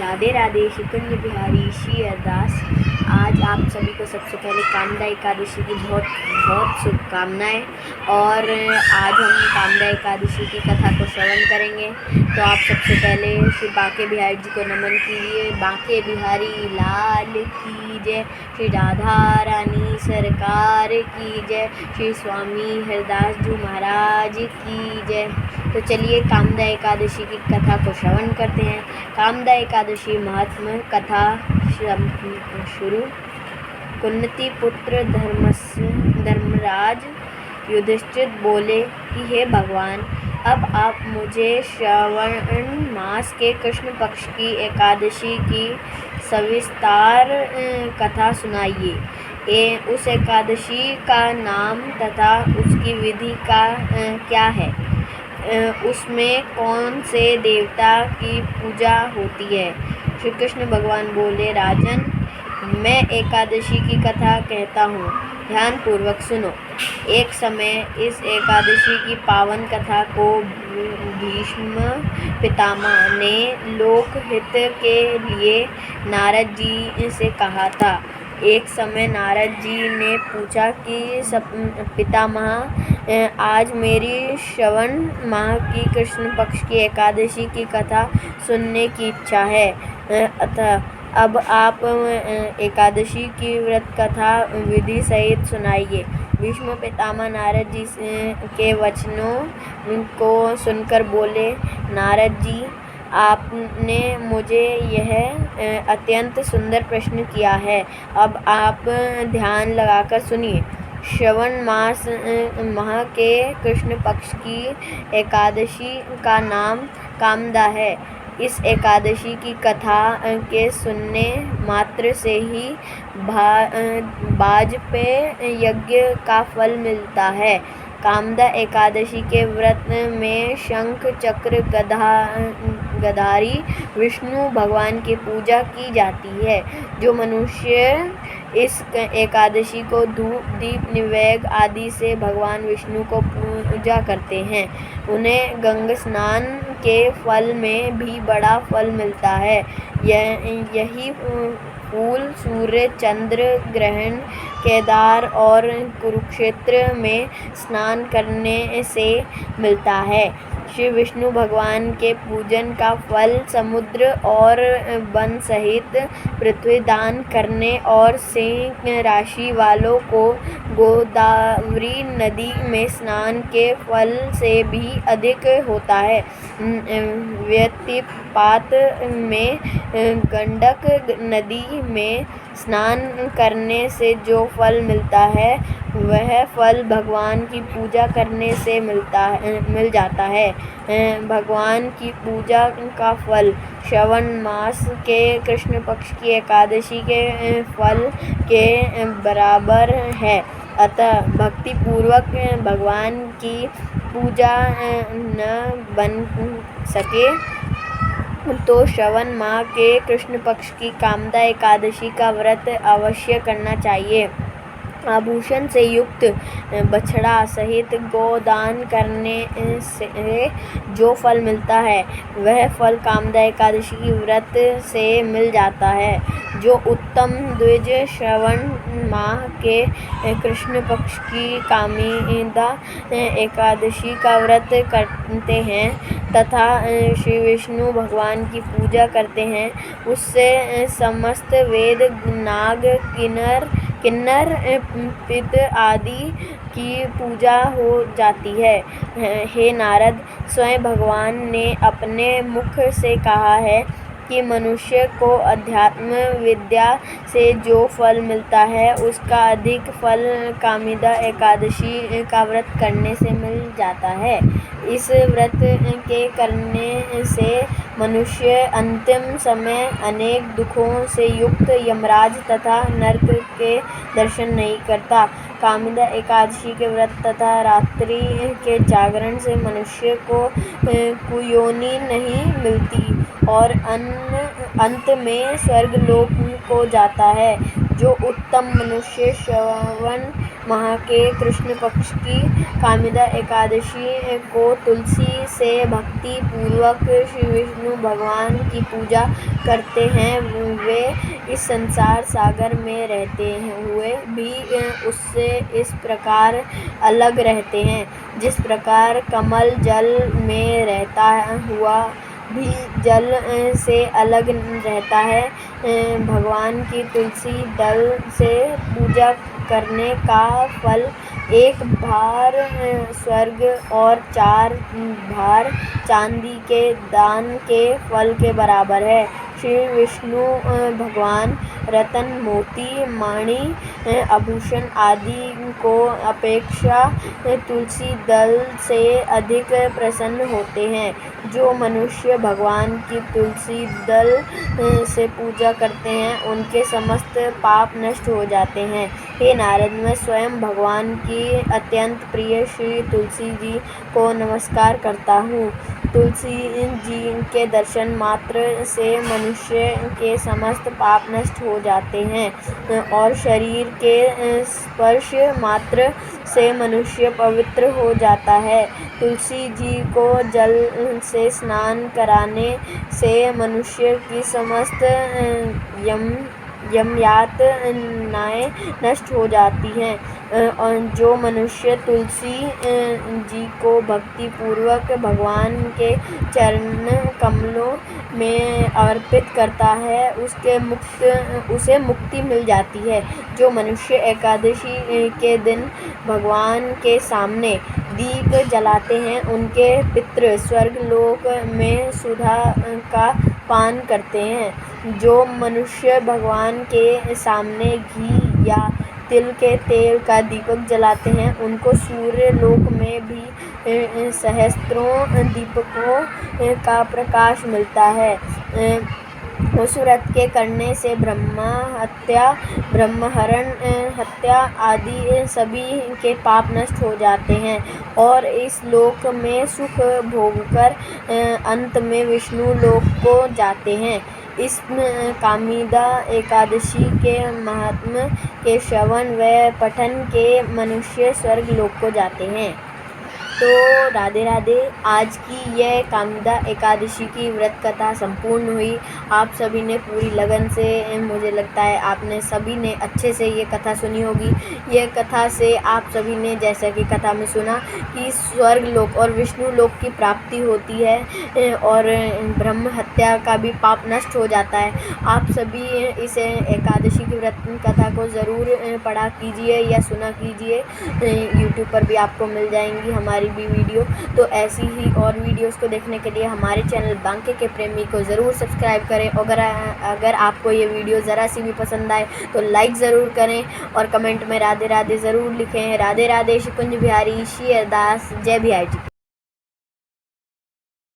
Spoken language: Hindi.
राधे राधे। शिकुंज बिहारी श्री अरदास। आज आप सभी को सबसे पहले कामदा एकादशी की बहुत बहुत शुभकामनाएं। और आज हम कामदा एकादशी की कथा को श्रवण करेंगे। तो आप सबसे पहले श्री बांके बिहारी जी को नमन कीजिए। बांके बिहारी लाल की जय। श्री राधा रानी सरकार की जय। श्री स्वामी हरदास जी महाराज की जय। तो चलिए कामदा एकादशी की कथा को श्रवण करते हैं। कामदा एकादशी महात्म्य कथा शुरू। कुंती पुत्र धर्मराज युधिष्ठिर बोले कि हे भगवान, अब आप मुझे श्रावण मास के कृष्ण पक्ष की एकादशी की सविस्तार कथा सुनाइए। उस एकादशी का नाम तथा उसकी विधि का क्या है? उसमें कौन से देवता की पूजा होती है? श्री कृष्ण भगवान बोले, राजन, मैं एकादशी की कथा कहता हूँ, ध्यान पूर्वक सुनो। एक समय इस एकादशी की पावन कथा को भीष्म पितामह ने लोकहित के लिए नारद जी से कहा था। एक समय नारद जी ने पूछा कि पितामह, आज मेरी श्रवण माह की कृष्ण पक्ष की एकादशी की कथा सुनने की इच्छा है, अतः अब आप एकादशी की व्रत कथा विधि सहित सुनाइए। भीष्म पितामह नारद जी के वचनों को सुनकर बोले, नारद जी, आपने मुझे यह अत्यंत सुंदर प्रश्न किया है। अब आप ध्यान लगाकर सुनिए। श्रवण माह के कृष्ण पक्ष की एकादशी का नाम कामदा है। इस एकादशी की कथा के सुनने मात्र से ही वाजपेय यज्ञ का फल मिलता है। कामदा एकादशी के व्रत में शंख चक्र गदाधारी विष्णु भगवान की पूजा की जाती है। जो मनुष्य इस एकादशी को धूप दीप नैवेद्य आदि से भगवान विष्णु को पूजा करते हैं, उन्हें गंगा स्नान के फल में भी बड़ा फल मिलता है। यही फूल सूर्य चंद्र ग्रहण, केदार और कुरुक्षेत्र में स्नान करने से मिलता है। श्री विष्णु भगवान के पूजन का फल समुद्र और वन सहित पृथ्वी दान करने और सिंह राशि वालों को गोदावरी नदी में स्नान के फल से भी अधिक होता है। व्यतिपात में गंडक नदी में स्नान करने से जो फल मिलता है, वह फल भगवान की पूजा करने से मिल जाता है। भगवान की पूजा का फल श्रवण मास के कृष्ण पक्ष की एकादशी के फल के बराबर है। अतः भक्ति पूर्वक भगवान की पूजा न बन सके तो श्रवण माह के कृष्ण पक्ष की कामदा एकादशी का व्रत अवश्य करना चाहिए। आभूषण से युक्त बछड़ा सहित गोदान करने से जो फल मिलता है, वह फल कामदा एकादशी की व्रत से मिल जाता है। जो उत्तम द्विज श्रवण माह के कृष्ण पक्ष की कामदा एकादशी का व्रत करते हैं तथा श्री विष्णु भगवान की पूजा करते हैं, उससे समस्त वेद नाग किन्नर पित आदि की पूजा हो जाती है। हे नारद, स्वयं भगवान ने अपने मुख से कहा है कि मनुष्य को अध्यात्म विद्या से जो फल मिलता है, उसका अधिक फल कामदा एकादशी का व्रत करने से मिल जाता है। इस व्रत के करने से मनुष्य अंतिम समय अनेक दुखों से युक्त यमराज तथा नरक के दर्शन नहीं करता। कामदा एकादशी के व्रत तथा रात्रि के जागरण से मनुष्य को कुयोनि नहीं मिलती और अंत में स्वर्गलोक को जाता है। जो उत्तम मनुष्य श्रवण माह के कृष्ण पक्ष की कामिदा एकादशी को तुलसी से भक्ति पूर्वक श्री विष्णु भगवान की पूजा करते हैं। वे इस संसार सागर में रहते हुए भी उससे इस प्रकार अलग रहते हैं जिस प्रकार कमल जल में रहता हुआ भी जल से अलग रहता है। भगवान की तुलसी दल से पूजा करने का फल 1 भार स्वर्ग और 4 भार चांदी के दान के फल के बराबर है। श्री विष्णु भगवान रत्न, मोती, मणि, आभूषण आदि को अपेक्षा तुलसी दल से अधिक प्रसन्न होते हैं। जो मनुष्य भगवान की तुलसी दल से पूजा करते हैं उनके समस्त पाप नष्ट हो जाते हैं। हे नारद, मैं स्वयं भगवान की अत्यंत प्रिय श्री तुलसी जी को नमस्कार करता हूँ। तुलसी जी के दर्शन मात्र से मनुष्य के समस्त पाप नष्ट हो जाते हैं और शरीर के स्पर्श मात्र से मनुष्य पवित्र हो जाता है। तुलसी जी को जल से स्नान कराने से मनुष्य की समस्त यातनाएं नष्ट हो जाती हैं। और जो मनुष्य तुलसी जी को भक्ति पूर्वक भगवान के चरण कमलों में अर्पित करता है उसे मुक्ति मिल जाती है। जो मनुष्य एकादशी के दिन भगवान के सामने दीप जलाते हैं उनके पितृ स्वर्ग लोक में सुधा का पान करते हैं। जो मनुष्य भगवान के सामने घी या तिल के तेल का दीपक जलाते हैं उनको सूर्य लोक में भी सहस्त्रों दीपकों का प्रकाश मिलता है। उस व्रत के करने से ब्रह्मा हत्या, ब्रह्महरण हत्या आदि सभी के पाप नष्ट हो जाते हैं और इस लोक में सुख भोगकर अंत में विष्णु लोक को जाते हैं। इस कामिदा एकादशी के महात्म्य के श्रवण व पठन के मनुष्य स्वर्ग लोक को जाते हैं। तो राधे राधे। आज की यह कामिदा एकादशी की व्रत कथा संपूर्ण हुई। आप सभी ने पूरी लगन से, मुझे लगता है आपने सभी ने अच्छे से ये कथा सुनी होगी। यह कथा से आप सभी ने, जैसा कि कथा में सुना, कि स्वर्ग लोक और विष्णु लोक की प्राप्ति होती है और ब्रह्म हत्या का भी पाप नष्ट हो जाता है। आप सभी इस एकादशी की व्रत कथा को ज़रूर पढ़ा कीजिए या सुना कीजिए। यूट्यूब पर भी आपको मिल जाएंगी हमारी भी वीडियो। तो ऐसी ही और वीडियोस को देखने के लिए हमारे चैनल बांके के प्रेमी को ज़रूर सब्सक्राइब करें। अगर आपको ये वीडियो ज़रा सी भी पसंद आए तो लाइक ज़रूर करें और कमेंट में राधे राधे ज़रूर लिखें। राधे राधे। शिकुंज बिहारी, श्री अरदास। जय बिहारी जी।